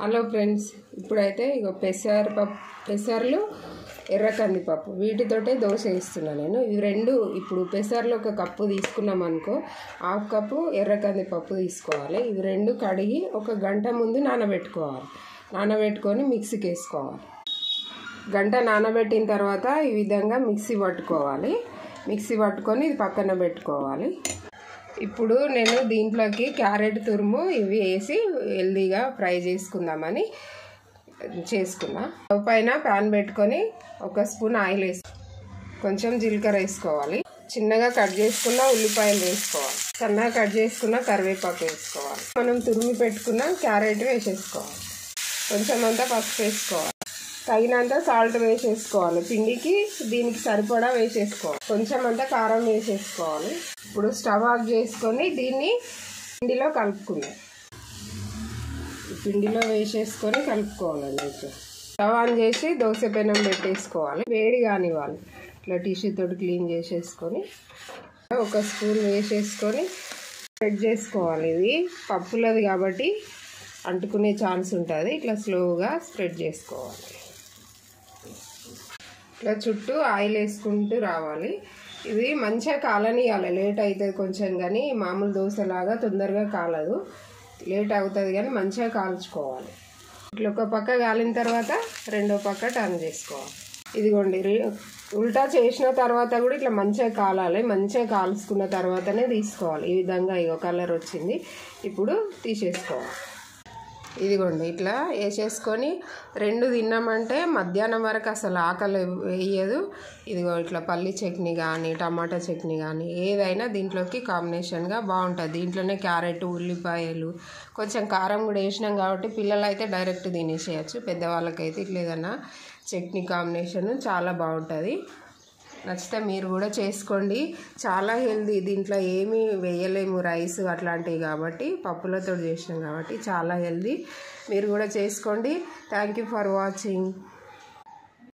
Hello friends, ఇప్పుడైతే ఇగో పెసర్లు ఎర్ర కందిపప్పు వీటితోటే దోశ వేస్తున్నాను నేను. ఇవి రెండు ఇప్పుడు పెసర్లు ఒక కప్పు తీసుకున్నాం అనుకో, హాఫ్ కప్పు ఎర్ర కందిపప్పు తీసుకోవాలి. ఇవి రెండు కడిగి ఒక గంట ముందు నానబెట్టుకొని మిక్సీకి వేసుకోవాలి. గంట నానబెట్టిన తర్వాత ఈ విధంగా మిక్సీ పట్టుకొని ఇది పక్కన పెట్టుకోవాలి. ఇప్పుడు నేను దీంట్లోకి క్యారెట్ తురుము ఇవి వేసి హెల్దీగా ఫ్రై చేసుకుందామని చేసుకున్నా. స్టవ్ పైన ప్యాన్ పెట్టుకొని ఒక స్పూన్ ఆయిల్ కొంచెం జీలకర్ర వేసుకోవాలి. చిన్నగా కట్ చేసుకున్న ఉల్లిపాయలు వేసుకోవాలి. సన్నగా కట్ చేసుకున్న కరివేపాకు వేసుకోవాలి. మనం తురిమి పెట్టుకున్న క్యారెట్ వేసేసుకోవాలి. కొంచెం అంతా పసుపు వేసుకోవాలి. తగినంత సాల్ట్ వేసేసుకోవాలి. పిండికి దీనికి సరిపడా వేసేసుకోవాలి. కొంచెం అంతా కారం వేసేసుకోవాలి. ఇప్పుడు స్టవ్ ఆఫ్ చేసుకొని దీన్ని పిండిలో కలుపుకుందాం. పిండిలో వేసేసుకొని కలుపుకోవాలండి. స్టవ్ ఆన్ చేసి దోశ పెనం పెట్టేసుకోవాలి. వేడి కానివ్వాలి. ఇట్లా టిష్యూ తోటి క్లీన్ చేసేసుకొని ఒక స్పూన్ వేసేసుకొని స్ప్రెడ్ చేసుకోవాలి. ఇది పప్పులది కాబట్టి అంటుకునే ఛాన్స్ ఉంటుంది. ఇట్లా స్లోగా స్ప్రెడ్ చేసుకోవాలి. ఇట్లా చుట్టూ ఆయిల్ వేసుకుంటూ రావాలి. ఇది మంచిగా కాలనియాలి. లేట్ అవుతుంది కొంచెం, కానీ మామూలు దోశలాగా తొందరగా కాలదు, లేట్ అవుతుంది కానీ మంచిగా కాల్చుకోవాలి. ఇట్లా ఒక పక్క కాలిన తర్వాత రెండో పక్క టర్న్ చేసుకోవాలి. ఇదిగోండి, ఉల్టా చేసిన తర్వాత కూడా ఇట్లా మంచిగా కాలాలి. మంచిగా కాల్చుకున్న తర్వాతనే తీసుకోవాలి. ఈ విధంగా ఇగో కలర్ వచ్చింది. ఇప్పుడు తీసేసుకోవాలి. ఇదిగోండి, ఇట్లా వేసేసుకొని రెండు తిన్నామంటే మధ్యాహ్నం వరకు అసలు ఆకలి వేయదు. ఇదిగో ఇట్లా పల్లి చట్నీ కానీ టమాటా చట్నీ కానీ ఏదైనా దీంట్లోకి కాంబినేషన్గా బాగుంటుంది. దీంట్లోనే క్యారెట్ ఉల్లిపాయలు కొంచెం కారం కూడా వేసినాం కాబట్టి పిల్లలు అయితే డైరెక్ట్ తినేసేయచ్చు. పెద్దవాళ్ళకైతే ఇట్లా ఏదైనా చట్నీ కాంబినేషన్ చాలా బాగుంటుంది. నచ్చితే మీరు కూడా చేసుకోండి. చాలా హెల్దీ. దీంట్లో ఏమీ వేయలేము, రైస్ అట్లాంటివి కాబట్టి, పప్పులతో చేసినాం కాబట్టి చాలా హెల్దీ. మీరు కూడా చేసుకోండి. Thank you for watching.